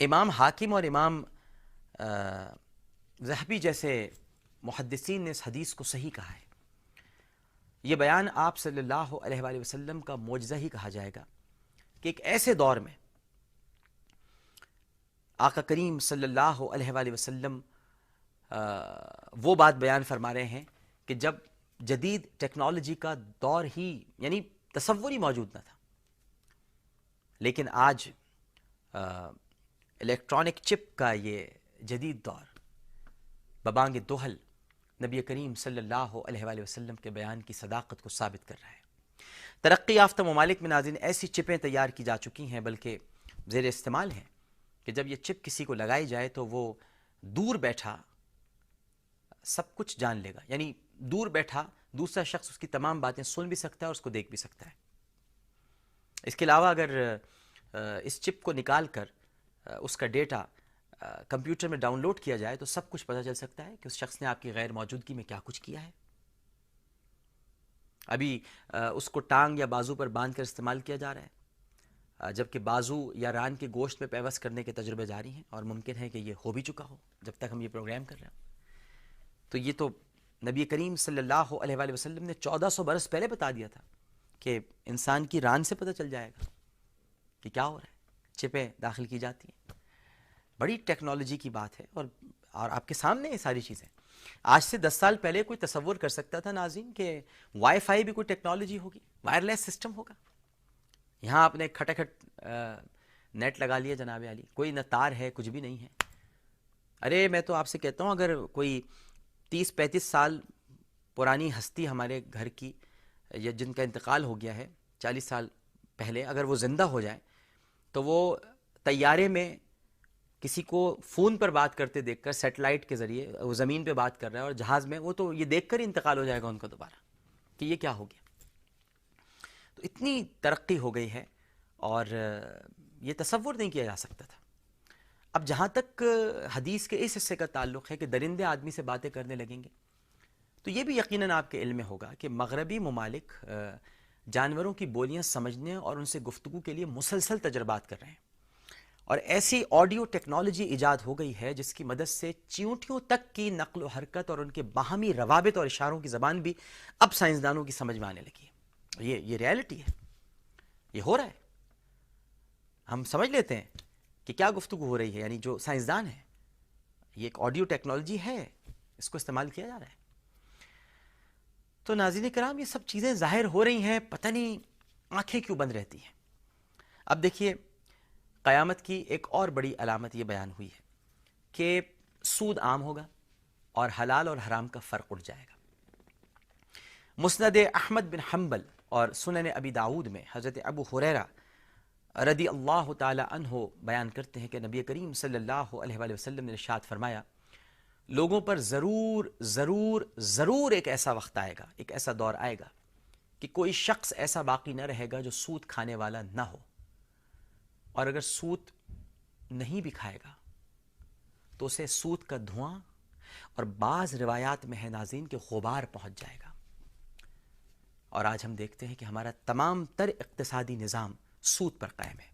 امام حاکم اور امام ذہبی جیسے محدثین نے اس حدیث کو صحیح کہا ہے. یہ بیان آپ صلی اللہ علیہ وآلہ وسلم کا معجزہ ہی کہا جائے گا کہ ایک ایسے دور میں آقا کریم صلی اللہ علیہ وآلہ وسلم وہ بات بیان فرما رہے ہیں کہ جب جدید ٹیکنالوجی کا دور ہی یعنی تصور ہی موجود نہ تھا، لیکن آج الیکٹرانک چپ کا یہ جدید دور ببانگ دوحل نبی کریم صلی اللہ علیہ وآلہ وسلم کے بیان کی صداقت کو ثابت کر رہا ہے. ترقی یافتہ ممالک میں ناظرین ایسی چپیں تیار کی جا چکی ہیں، بلکہ زیر استعمال ہیں، کہ جب یہ چپ کسی کو لگائی جائے تو وہ دور بیٹھا سب کچھ جان لے گا. یعنی دور بیٹھا دوسرا شخص اس کی تمام باتیں سن بھی سکتا ہے اور اس کو دیکھ بھی سکتا ہے. اس کے علاوہ اگر اس چپ کو نکال کر اس کا ڈیٹا کمپیوٹر میں ڈاؤن لوڈ کیا جائے تو سب کچھ پتہ چل سکتا ہے کہ اس شخص نے آپ کی غیر موجودگی میں کیا کچھ کیا ہے. ابھی اس کو ٹانگ یا بازو پر باندھ کر استعمال کیا جا رہا ہے، جبکہ بازو یا ران کے گوشت میں پیوست کرنے کے تجربے جاری ہیں، اور ممکن ہے کہ یہ ہو بھی چکا ہو جب تک ہم یہ پروگرام کر رہے ہیں. تو یہ تو نبی کریم صلی اللہ علیہ وآلہ وسلم نے 1400 برس پہلے بتا دیا تھا کہ انسان کی ران سے پتہ چل جائے گا کہ کیا ہو رہا ہے. چپیں داخل کی جاتی ہیں، بڑی ٹیکنالوجی کی بات ہے، اور آپ کے سامنے یہ ساری چیزیں. آج سے 10 سال پہلے کوئی تصور کر سکتا تھا ناظرین کہ وائی فائی بھی کوئی ٹیکنالوجی ہوگی، وائرلیس سسٹم ہوگا؟ یہاں آپ نے کھٹاکھٹ نیٹ لگا لیا جناب علی، کوئی نہ تار ہے کچھ بھی نہیں ہے. ارے میں تو آپ سے کہتا ہوں اگر کوئی 30-35 سال پرانی ہستی ہمارے گھر کی یا جن کا انتقال ہو گیا ہے 40 سال پہلے، اگر وہ زندہ ہو جائیں تو وہ طیارے میں کسی کو فون پر بات کرتے دیکھ کر، سیٹلائٹ کے ذریعے وہ زمین پہ بات کر رہا ہے اور جہاز میں، وہ تو یہ دیکھ کر ہی انتقال ہو جائے گا ان کا دوبارہ کہ یہ کیا ہو گیا. تو اتنی ترقی ہو گئی ہے اور یہ تصور نہیں کیا جا سکتا تھا. اب جہاں تک حدیث کے اس حصے کا تعلق ہے کہ درندے آدمی سے باتیں کرنے لگیں گے، تو یہ بھی یقیناً آپ کے علم میں ہوگا کہ مغربی ممالک جانوروں کی بولیاں سمجھنے اور ان سے گفتگو کے لیے مسلسل تجربات کر رہے ہیں، اور ایسی آڈیو ٹیکنالوجی ایجاد ہو گئی ہے جس کی مدد سے چیونٹیوں تک کی نقل و حرکت اور ان کے باہمی روابط اور اشاروں کی زبان بھی اب سائنسدانوں کی سمجھ میں آنے لگی ہے. یہ ریالٹی ہے، یہ ہو رہا ہے. ہم سمجھ لیتے ہیں کہ کیا گفتگو ہو رہی ہے، یعنی جو سائنسدان ہے، یہ ایک آڈیو ٹیکنالوجی ہے، اس کو استعمال کیا جا رہا ہے. تو ناظرین کرام یہ سب چیزیں ظاہر ہو رہی ہیں، پتہ نہیں آنکھیں کیوں بند رہتی ہیں. اب دیکھیے قیامت کی ایک اور بڑی علامت یہ بیان ہوئی ہے کہ سود عام ہوگا اور حلال اور حرام کا فرق اٹھ جائے گا. مسند احمد بن حنبل اور سنن ابی داود میں حضرت ابو ہریرہ رضی اللہ تعالی عنہ بیان کرتے ہیں کہ نبی کریم صلی اللہ علیہ وآلہ وسلم نے ارشاد فرمایا، لوگوں پر ضرور ضرور ضرور ایک ایسا وقت آئے گا، ایک ایسا دور آئے گا کہ کوئی شخص ایسا باقی نہ رہے گا جو سود کھانے والا نہ ہو، اور اگر سود نہیں بھی کھائے گا تو اسے سود کا دھواں، اور بعض روایات میں ہے ناظرین کہ غبار پہنچ جائے گا. اور آج ہم دیکھتے ہیں کہ ہمارا تمام تر اقتصادی نظام سود پر قائم ہے.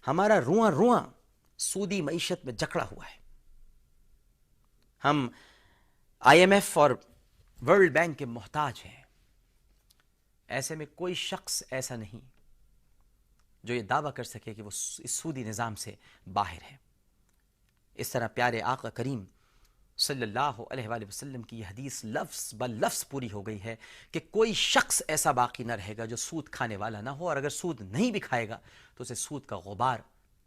ہمارا رواں رواں سودی معیشت میں جکڑا ہوا ہے. ہم آئی ایم ایف اور ورلڈ بینک کے محتاج ہیں. ایسے میں کوئی شخص ایسا نہیں جو یہ دعویٰ کر سکے کہ وہ اس سودی نظام سے باہر ہے. اس طرح پیارے آقا کریم صلی اللہ علیہ وآلہ وسلم کی یہ حدیث لفظ بلفظ پوری ہو گئی ہے کہ کوئی شخص ایسا باقی نہ رہے گا جو سود کھانے والا نہ ہو، اور اگر سود نہیں بھی کھائے گا تو اسے سود کا غبار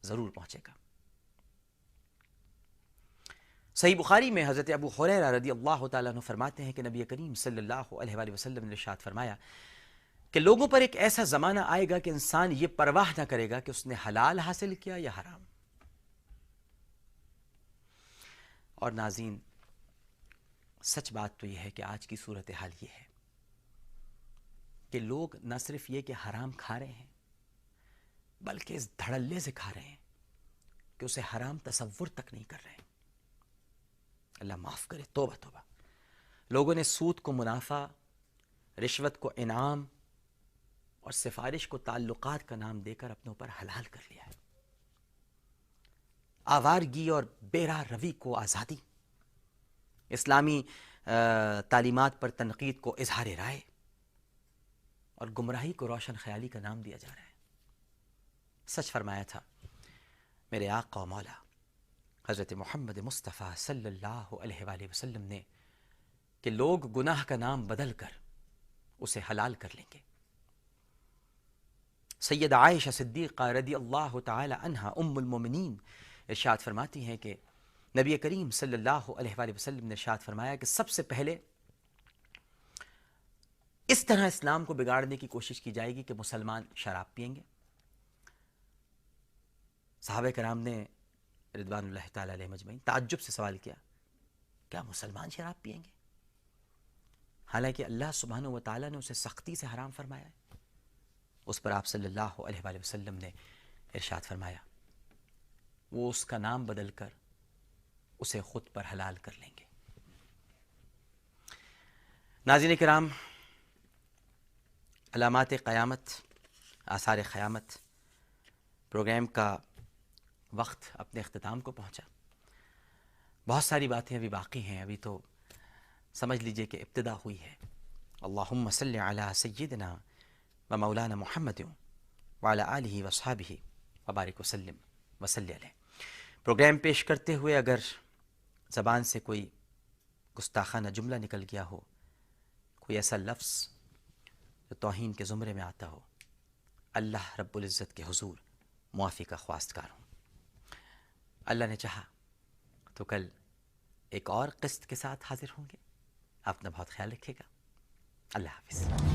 ضرور پہنچے گا. صحیح بخاری میں حضرت ابو ہریرہ رضی اللہ تعالیٰ عنہ فرماتے ہیں کہ نبی کریم صلی اللہ علیہ وآلہ وسلم نے ارشاد فرمایا کہ لوگوں پر ایک ایسا زمانہ آئے گا کہ انسان یہ پرواہ نہ کرے گا کہ اس نے حلال حاصل کیا یا حرام. اور ناظرین سچ بات تو یہ ہے کہ آج کی صورتحال یہ ہے کہ لوگ نہ صرف یہ کہ حرام کھا رہے ہیں بلکہ اس دھڑلے سے کھا رہے ہیں کہ اسے حرام تصور تک نہیں کر رہے ہیں. اللہ معاف کرے، توبہ توبہ. لوگوں نے سود کو منافع، رشوت کو انعام اور سفارش کو تعلقات کا نام دے کر اپنے اوپر حلال کر لیا ہے. آوارگی اور بے راہ روی کو آزادی، اسلامی تعلیمات پر تنقید کو اظہار رائے، اور گمراہی کو روشن خیالی کا نام دیا جا رہا ہے۔ سچ فرمایا تھا میرے آقا و مولا حضرت محمد مصطفیٰ صلی اللہ علیہ وآلہ وسلم نے کہ لوگ گناہ کا نام بدل کر اسے حلال کر لیں گے۔ سید عائشہ صدیقہ رضی اللہ تعالی عنہا ام المومنین ارشاد فرماتی ہیں کہ نبی کریم صلی اللہ علیہ وآلہ وسلم نے ارشاد فرمایا کہ سب سے پہلے اس طرح اسلام کو بگاڑنے کی کوشش کی جائے گی کہ مسلمان شراب پئیں گے۔ صحابہ کرام نے رضوان اللہ تعالی علیہ مجمعین تعجب سے سوال کیا، کیا مسلمان شراب پئیں گے؟ حالانکہ اللہ سبحانہ و تعالیٰ نے اسے سختی سے حرام فرمایا ہے۔ اس پر آپ صلی اللہ علیہ وآلہ وسلم نے ارشاد فرمایا وہ اس کا نام بدل کر اسے خود پر حلال کر لیں گے۔ ناظرین کرام، علامات قیامت، آثار قیامت پروگرام کا وقت اپنے اختتام کو پہنچا۔ بہت ساری باتیں ابھی باقی ہیں، ابھی تو سمجھ لیجئے کہ ابتدا ہوئی ہے۔ اللہم صلی علی سیدنا و مولانا محمد وعلی آلہ وصحابہ وبارک وسلم وصلی علیہ۔ پروگرام پیش کرتے ہوئے اگر زبان سے کوئی گستاخانہ جملہ نکل گیا ہو، کوئی ایسا لفظ جو توہین کے زمرے میں آتا ہو، اللہ رب العزت کے حضور معافی کا خواستگار ہوں۔ اللہ نے چاہا تو کل ایک اور قسط کے ساتھ حاضر ہوں گے۔ اپنا بہت خیال رکھیے گا۔ اللہ حافظ۔